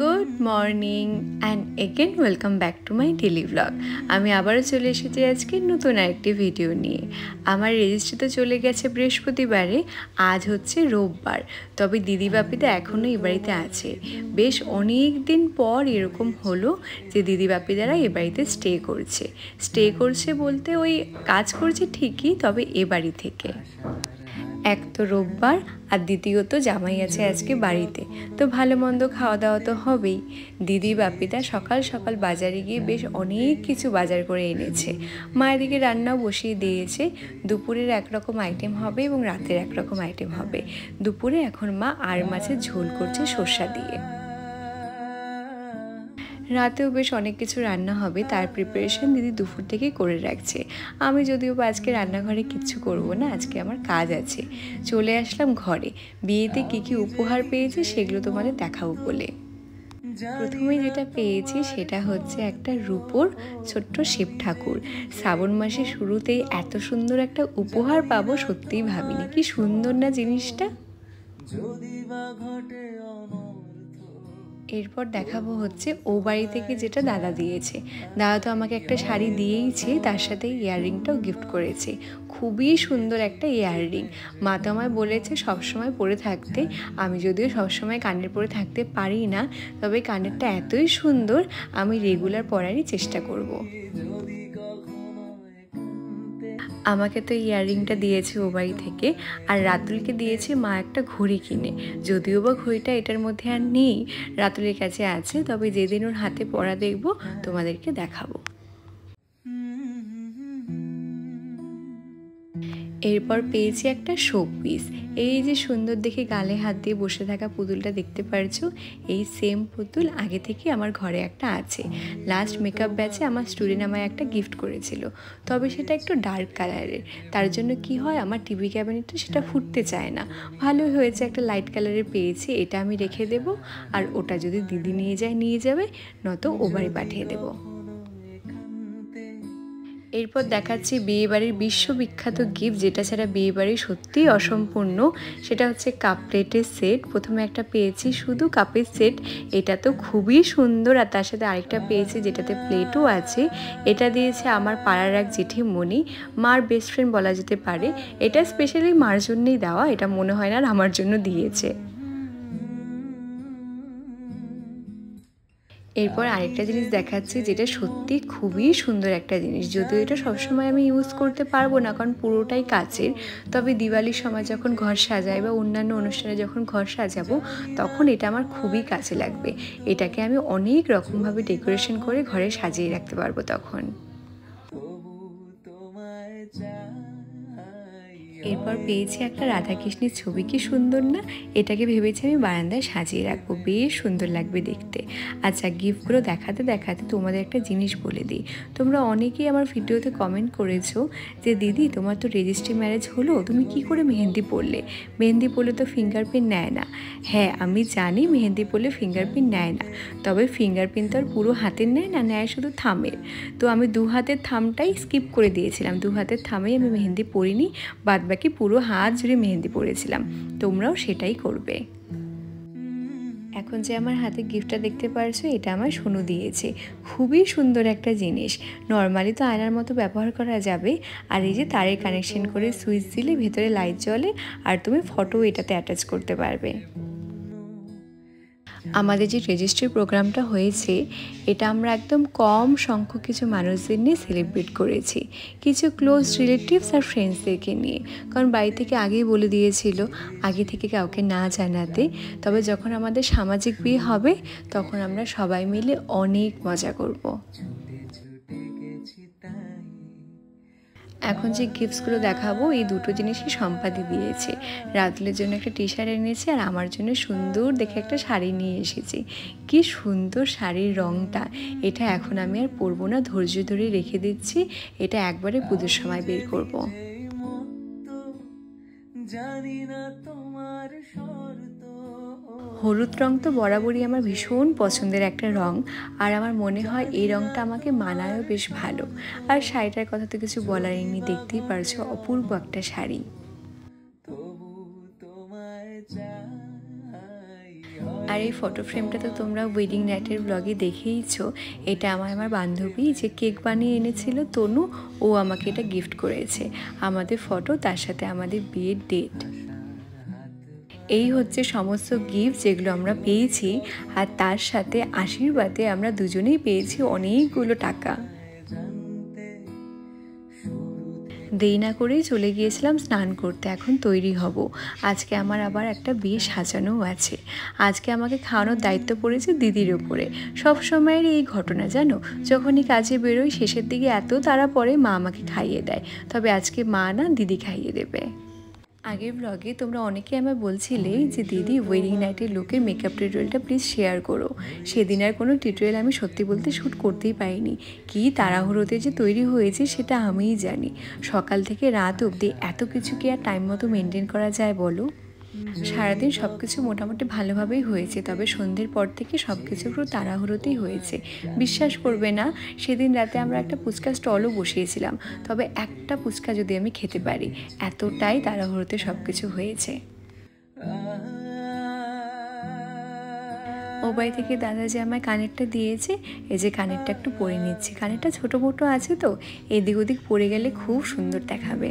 Good morning and again welcome back to my daily blog. আমি আবারও চলে এসেছি আজকে নতুন আরেকটি ভিডিও নিয়ে। আমার রেজিস্ট্রি তো চলে গেছে বৃহস্পতিবারে, আজ হচ্ছে রোববার। তবে দিদি বাপিদা এখনও এ বাড়িতে আছে। বেশ অনেক দিন পর এরকম হলো যে দিদি বাপিদারা এ বাড়িতে স্টে করছে বলতে ওই কাজ করছে ঠিকই, তবে এ বাড়ি থেকে। এক তো রোববার, আর দ্বিতীয়ত জামাই আছে আজকে বাড়িতে, তো ভালো মন্দ খাওয়া দাওয়া তো হবেই। দিদি বাপিদা সকাল সকাল বাজারে গিয়ে বেশ অনেক কিছু বাজার করে এনেছে। মা এদিকে রান্নাও বসিয়ে দিয়েছে। দুপুরের একরকম আইটেম হবে এবং রাতের একরকম আইটেম হবে। দুপুরে এখন মা আর মাছের ঝোল করছে সর্ষা দিয়ে। রাতেও বেশ অনেক কিছু রান্না হবে, তার প্রিপারেশন দিদি দুপুর থেকেই করে রাখছে। আমি যদিও বা আজকে রান্নাঘরে কিচ্ছু করব না, আজকে আমার কাজ আছে। চলে আসলাম ঘরে। বিয়েতে কী কী উপহার পেয়েছি সেগুলো তোমাদের দেখাবো বলে। প্রথমে যেটা পেয়েছি সেটা হচ্ছে একটা রূপোর ছোট্ট শিব ঠাকুর। শ্রাবণ মাসের শুরুতেই এত সুন্দর একটা উপহার পাবো সত্যিই ভাবিনি। কি সুন্দর না জিনিসটা। এরপর দেখাবো হচ্ছে ও বাড়ি থেকে যেটা দাদা দিয়েছে। দাদা তো আমাকে একটা শাড়ি দিয়েইছে, তার সাথে ইয়াররিংটাও গিফট করেছে। খুবই সুন্দর একটা ইয়াররিং। মা তো আমায় বলেছে সবসময় পরে থাকতে। আমি যদিও সবসময় কানের পরে থাকতে পারি না, তবে কানেরটা এতই সুন্দর আমি রেগুলার পরারই চেষ্টা করব। আমাকে তো ইয়াররিংটা দিয়েছে ও বাড়ি থেকে, আর রাতুলকে দিয়েছে মা একটা ঘড়ি কিনে। যদিও বা ঘড়িটা এটার মধ্যে আর নেই, রাতুলের কাছে আছে, তবে যেদিন ওর হাতে পরা দেখব তোমাদেরকে দেখাবো। এরপর পেয়েছি একটা শোপিস। এই যে সুন্দর দেখে গালে হাত দিয়ে বসে থাকা পুতুলটা দেখতে পারছো, এই সেম পুতুল আগে থেকে আমার ঘরে একটা আছে। লাস্ট মেকআপ ব্যাচে আমার স্টুডেন্ট আমায় একটা গিফট করেছিল, তবে সেটা একটু ডার্ক কালারের। তার জন্য কি হয়, আমার টিভি ক্যাবিনেটে সেটা ফুটতে চায় না। ভালোই হয়েছে একটা লাইট কালারের পেয়েছি, এটা আমি রেখে দেব। আর ওটা যদি দিদি নিয়ে যাবে, নয়তো ও বাড়ি পাঠিয়ে দেবো। এরপর দেখাচ্ছি বিয়েবাড়ির বিশ্ববিখ্যাত গিফট, যেটা ছাড়া বিয়েবাড়ি সত্যিই অসম্পূর্ণ। সেটা হচ্ছে কাপ প্লেটের সেট। প্রথমে একটা পেয়েছি শুধু কাপের সেট, এটা তো খুবই সুন্দর। আর তার সাথে আরেকটা পেয়েছি যেটাতে প্লেটও আছে। এটা দিয়েছে আমার পাড়ার এক জেঠিমণি, মার বেস্ট ফ্রেন্ড বলা যেতে পারে। এটা স্পেশালি মার জন্যই দেওয়া, এটা মনে হয় না আর আমার জন্য দিয়েছে। এরপর আরেকটা জিনিস দেখাচ্ছি, যেটা সত্যি খুবই সুন্দর একটা জিনিস। যদিও এটা সবসময় আমি ইউজ করতে পারবো না, কারণ পুরোটাই কাচের। তবে দিওয়ালির সময় যখন ঘর সাজাই বা অন্যান্য অনুষ্ঠানে যখন ঘর সাজাবো, তখন এটা আমার খুবই কাজে লাগবে। এটাকে আমি অনেক রকমভাবে ডেকোরেশন করে ঘরে সাজিয়ে রাখতে পারবো তখন। এরপর পেয়েছি একটা রাধাকৃষ্ণের ছবি। কি সুন্দর না, এটাকে ভেবেছি আমি বারান্দায় সাজিয়ে রাখবো, বেশ সুন্দর লাগবে দেখতে। আচ্ছা, গিফটগুলো দেখাতে দেখাতে তোমাদের একটা জিনিস বলে দিই। তোমরা অনেকেই আমার ভিডিওতে কমেন্ট করেছো যে দিদি তোমার তো রেজিস্ট্রি ম্যারেজ হলো, তুমি কি করে মেহেন্দি পরলে? মেহেন্দি পরলে তো ফিঙ্গারপ্রিন্ট নেয় না। হ্যাঁ, আমি জানি মেহেন্দি পরলে ফিঙ্গারপ্রিন্ট নেয় না, তবে ফিঙ্গারপ্রিন্ট তো আর পুরো হাতের নেয় না, নেয় শুধু থামের। তো আমি দু হাতের থামটাই স্কিপ করে দিয়েছিলাম, দু হাতের থামেই আমি মেহেন্দি পরিনি, বাদবাকি পুরো হাত জুড়ে মেহেন্দি পরেছিলাম। তোমরাও সেটাই করবে। এখন যে আমার হাতে গিফটটা দেখতে পারছো, এটা আমার সোনু দিয়েছে। খুবই সুন্দর একটা জিনিস। নর্মালি তো আয়নার মতো ব্যবহার করা যাবে, আর এই যে তারের কানেকশন করে সুইচ দিলে ভেতরে লাইট জ্বলে, আর তুমি ফটো এটাতে অ্যাটাচ করতে পারবে। আমাদের যে রেজিস্ট্রি প্রোগ্রামটা হয়েছে, এটা আমরা একদম কম সংখ্যক কিছু মানুষদের নিয়ে সেলিব্রেট করেছি, কিছু ক্লোজ রিলেটিভস আর ফ্রেন্ডসদেরকে নিয়ে। কারণ বাড়ি থেকে আগেই বলে দিয়েছিল আগে থেকে কাউকে না জানাতে। তবে যখন আমাদের সামাজিক বিয়ে হবে, তখন আমরা সবাই মিলে অনেক মজা করব। এখন যে গিফটসগুলো দেখাবো, এই দুটো জিনিসই সম্পাদি দিয়েছে। রাতুলের জন্য একটা টি শার্ট এনেছে, আর আমার জন্য সুন্দর দেখে একটা শাড়ি নিয়ে এসেছি। কি সুন্দর শাড়ির রঙটা। এটা এখন আমি আর পরবো না, ধৈর্য ধরে রেখে দিচ্ছি। এটা একবারে পুজোর সময় বের করবো। হলুদ রং তো বরাবরই আমার ভীষণ পছন্দের একটা রং, আর আমার মনে হয় এই রংটা আমাকে মানায়ও বেশ ভালো। আর শাড়িটার কথা তো কিছু বলার নেই, দেখতেই পারছো অপূর্ব একটা শাড়ি। আর এই ফটো ফ্রেমটা তো তোমরা ওয়েডিং নাইটের ব্লগে দেখেইছো। এটা আমার বান্ধবী যে কেক বানিয়ে এনেছিল তনু, ও আমাকে এটা গিফট করেছে। আমাদের ফটো, তার সাথে আমাদের বিয়ের ডেট। এই হচ্ছে সমস্ত গিফট যেগুলো আমরা পেয়েছি, আর তার সাথে আশীর্বাদে আমরা দুজনেই পেয়েছি অনেকগুলো টাকা। দেরি না করেই চলে গিয়েছিলাম স্নান করতে, এখন তৈরি হব। আজকে আমার আবার একটা বিয়ে সাজানোও আছে। আজকে আমাকে খাওয়ানোর দায়িত্ব পড়েছে দিদির ওপরে। সব সময়ের এই ঘটনা জানো, যখনই কাজে বেরোই শেষের দিকে এত তাড়া পড়ে মা আমাকে খাইয়ে দেয়, তবে আজকে মা না, দিদি খাইয়ে দেবে। আগের ব্লগে তোমরা অনেকে আমায় বলছিলে যে দিদি ওয়েডিং নাইটের লুকের মেকআপ টিউটোরিয়ালটা প্লিজ শেয়ার করো। সেদিন আর কোনো টিউটোরিয়াল আমি সত্যি বলতে শ্যুট করতেই পারিনি। কী তাড়াহুড়োতে যে তৈরি হয়েছে সেটা আমিই জানি। সকাল থেকে রাত অবধি এত কিছু কি আর টাইম মতো মেনটেন করা যায় বলো? সারাদিন সব কিছু মোটামুটি ভালোভাবেই হয়েছে, তবে সন্ধ্যের পর থেকে সব কিছু পুরো তাড়াহুড়োতেই হয়েছে। বিশ্বাস করবে না, সেদিন রাতে আমরা একটা ফুচকা স্টলও বসিয়েছিলাম, তবে একটা ফুচকা যদি আমি খেতে পারি, এতটাই তাড়াহুড়োতে সব কিছু হয়েছে। ও বাড়ি থেকে দাদা যে আমায় কানেরটা দিয়েছে, এই যে কানেরটা একটু পরে নিচ্ছি। কানেরটা ছোটো মোটো আছে তো, এদিক ওদিক পরে গেলে খুব সুন্দর দেখাবে।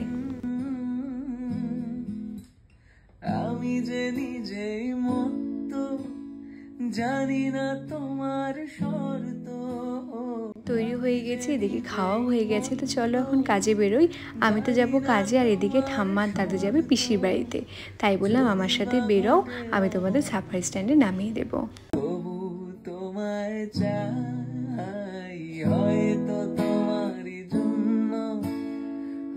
আমি যে নিজেই মত জানি না তোমার শর্ত। তৈরি হয়ে গেছে, এদিকে খাওয়া হয়ে গেছে, তো চলো এখন কাজে বেরোই। আমি তো যাব কাজে, আর এদিকে ঠাম্মার দাদু যাবে পিসির বাড়িতে। তাই বললাম আমার সাথে বেরোও, আমি তোমাদের সাফারি স্ট্যান্ডে নামিয়ে দেবো। তোমায় চাই, হয়তো তোমারই জন্য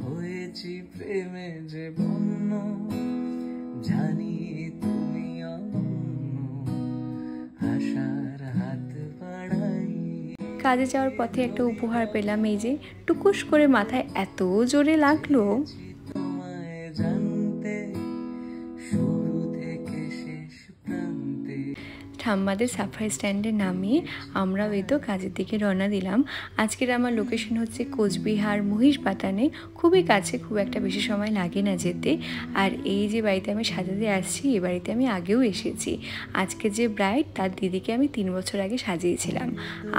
হয়েছি প্রেমে যে বন্য, জানি তুমি আশার হাত বাড়াই। কাজে যাওয়ার পথে একটা উপহার পেলাম, এই যে টুকুস করে মাথায় এত জোরে লাগলো। তোমায় জানতে শুরু থেকে শেষ প্রান্তে। ঠাম্মাদের সাফারি স্ট্যান্ডে নামিয়ে আমরাও এই তো কাজের দিকে রওনা দিলাম। আজকের আমার লোকেশন হচ্ছে কোচবিহার মহিষবাতানে, খুবই কাছে, খুব একটা বেশি সময় লাগে না যেতে। আর এই যে বাড়িতে আমি সাজাতে আসছি, এ বাড়িতে আমি আগেও এসেছি। আজকে যে ব্রাইড, তার দিদিকে আমি 3 বছর আগে সাজিয়েছিলাম,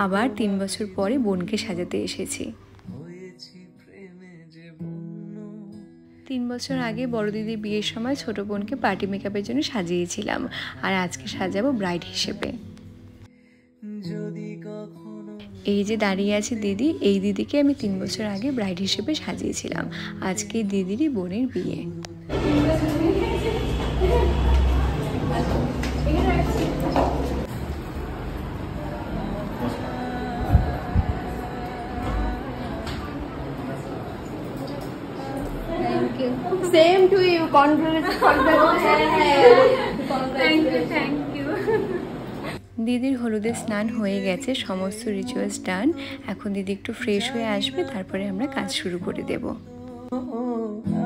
আবার 3 বছর পরে বোনকে সাজাতে এসেছি। 3 বছর আগে বড় দিদির বিয়ের সময় ছোট বোনকে পার্টি মেকআপের জন্য সাজিয়েছিলাম, আর আজকে সাজাবো ব্রাইড হিসেবে। এই যে দাঁড়িয়ে আছে দিদি, এই দিদিকে আমি 3 বছর আগে ব্রাইড হিসেবে সাজিয়েছিলাম। আজকে দিদিরই বোনের বিয়ে। Same to you. Congratulations. Thank you. দিদির হলুদের স্নান হয়ে গেছে, সমস্ত রিচুয়ালস ডান। এখন দিদি একটু ফ্রেশ হয়ে আসবে, তারপরে আমরা কাজ শুরু করে দেব।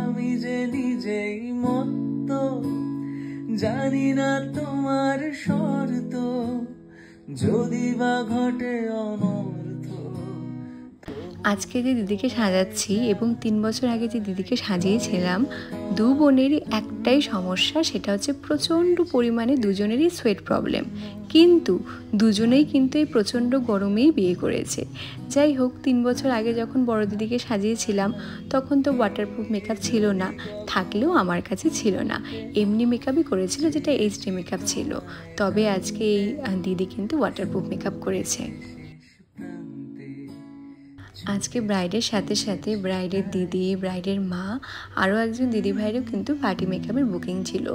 আমি যে নিজেই মত জানি না তোমার শর্ত, যদি বা ঘটে অনর্থ। আজকে যে দিদিকে সাজাচ্ছি এবং 3 বছর আগে যে দিদিকে সাজিয়েছিলাম, দু বোনেরই একটাই সমস্যা, সেটা হচ্ছে প্রচণ্ড পরিমাণে দুজনেরই সোয়েট প্রবলেম। কিন্তু দুজনেই কিন্তু এই প্রচণ্ড গরমেই বিয়ে করেছে। যাই হোক, 3 বছর আগে যখন বড় দিদিকে সাজিয়েছিলাম তখন তো ওয়াটারপ্রুফ মেকআপ ছিল না, থাকলেও আমার কাছে ছিল না, এমনি মেকআপই করেছিল, যেটা এইচডি মেকআপ ছিল। তবে আজকে এই দিদি কিন্তু ওয়াটারপ্রুফ মেকআপ করেছে। আজকে ব্রাইডের সাথে সাথে ব্রাইডের দিদি, ব্রাইডের মা, আরও একজন দিদিভাইয়েরও কিন্তু পার্টি মেকআপের বুকিং ছিল।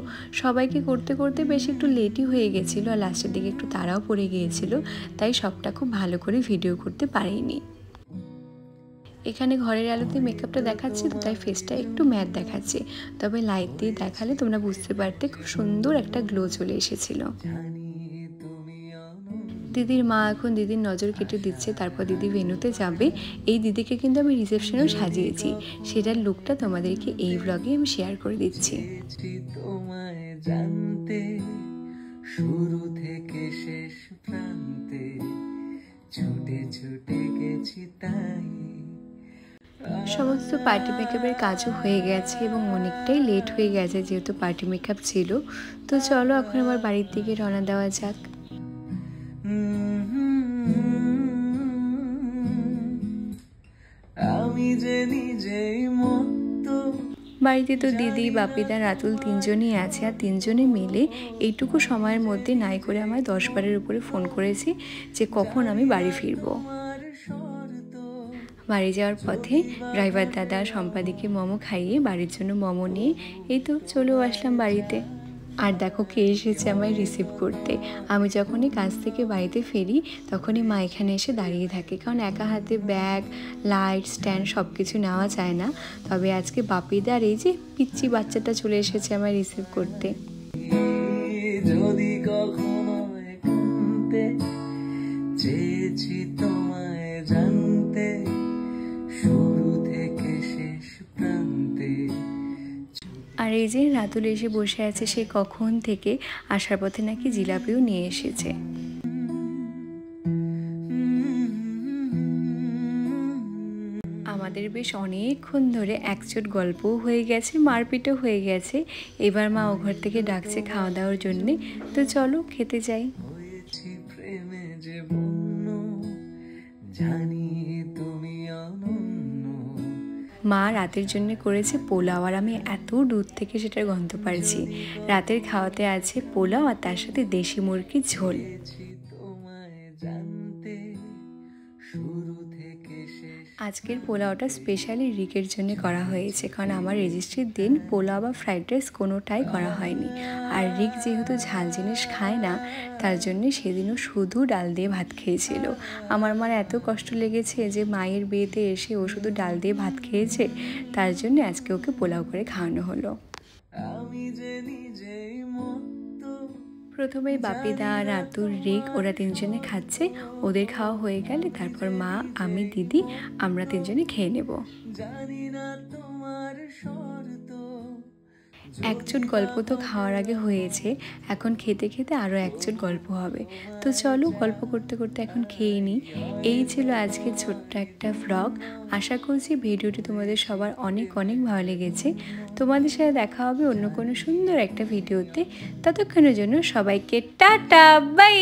সবাইকে করতে করতে বেশ একটু লেটই হয়ে গেছিলো, আর লাস্টের দিকে একটু তাড়াও পড়ে গিয়েছিল, তাই সবটা খুব ভালো করে ভিডিও করতে পারিনি। এখানে ঘরের আলোতে মেকআপটা দেখাচ্ছে তো, তাই ফেসটা একটু ম্যাট দেখাচ্ছে, তবে লাইট দিয়ে দেখালে তোমরা বুঝতে পারতে খুব সুন্দর একটা গ্লো চলে এসেছিল। দিদির মা এখন দিদির নজর কেটে দিচ্ছে, তারপর দিদি ভেন্যুতে যাবে। এই দিদিকে কিন্তু আমি রিসেপশনেও সাজিয়েছি, সেটার লুকটা তোমাদেরকে এই ব্লগে আমি শেয়ার করে দিচ্ছি। তোমায় জানতে শুরু থেকে শেষ প্রান্তে ছুটে ছুটে গেছি তাই। সমস্ত পার্টি মেকআপের কাজও হয়ে গেছে এবং অনেকটাই লেট হয়ে গেছে যেহেতু পার্টি মেকআপ ছিল। তো চলো এখন আবার বাড়ির দিকে রওনা দেওয়া যাক। আমি যে নিজেই মতো বাড়িতে তো দিদি, বাপিদা, রাতুল তিনজনই আছে, আর তিনজনে মিলে এইটুকু সময়ের মধ্যে নাই করে আমার 10বারের উপরে ফোন করেছি যে কখন আমি বাড়ি ফিরবো। বাড়ি যাওয়ার পথে ড্রাইভার দাদা সম্পাদিকে মোমো খাইয়ে বাড়ির জন্য মোমো নিয়ে এই তো চলেও আসলাম বাড়িতে। আর দেখো কে এসেছে আমায় রিসিভ করতে। আমি যখনই কাজ থেকে বাড়িতে ফিরি তখনই মা এখানে এসে দাঁড়িয়ে থাকে, কারণ একা হাতে ব্যাগ, লাইট, স্ট্যান্ড সব কিছু নেওয়া যায় না। তবে আজকে বাপিদার এই যে পিচ্চি বাচ্চাটা চলে এসেছে আমায় রিসিভ করতে। যদি কখনো চেয়েছি তোমায় জানতে, শুরু থেকে শেষ প্রান্তে। আর এই যে রাতুল এসে বসে আছে, সে কখন থেকে আসার পথে নাকি জিলাপিও নিয়ে এসেছে। আমাদের বেশ অনেকক্ষণ ধরে একচোট গল্পও হয়ে গেছে, মারপিটও হয়ে গেছে। এবার মা ও ঘর থেকে ডাকছে খাওয়া দাওয়ার জন্যে, তো চলো খেতে যাই। মা রাতের জন্য করেছে পোলাও, আর আমি এত দূর থেকে সেটার গন্ধ পাচ্ছি। রাতের খাওয়াতে আছে পোলাও আর তার সাথে দেশি মুরগির ঝোল। আজকের পোলাওটা স্পেশালি রিকের জন্য করা হয়েছে, কারণ আমার রেজিস্ট্রির দিন পোলাও বা ফ্রাইড রাইস কোনোটাই করা হয়নি। আর রিক যেহেতু ঝাল জিনিস খায় না, তার জন্যে সেদিনও শুধু ডাল দিয়ে ভাত খেয়েছিল। আমার মার এত কষ্ট লেগেছে যে মায়ের বিয়েতে এসে ও শুধু ডাল দিয়ে ভাত খেয়েছে, তার জন্য আজকে ওকে পোলাও করে খাওয়ানো হলো। প্রথমে বাপিদা, রাতুল, রিক ওরা তিনজনে খাচ্ছে। ওদের খাওয়া হয়ে গেলে তারপর মা, আমি, দিদি আমরা তিনজনে খেয়ে নেব। একচোট গল্প তো খাওয়ার আগে হয়েছে, এখন খেতে খেতে আরও একচোট গল্প হবে। তো চলো গল্প করতে করতে এখন খেয়ে নিই। এই ছিল আজকে ছোট্ট একটা ভ্লগ। আশা করছি ভিডিওটি তোমাদের সবার অনেক অনেক ভালো লেগেছে। তোমাদের সাথে দেখা হবে অন্য কোনো সুন্দর একটা ভিডিওতে। ততক্ষণের জন্য সবাইকে টাটা, বাই।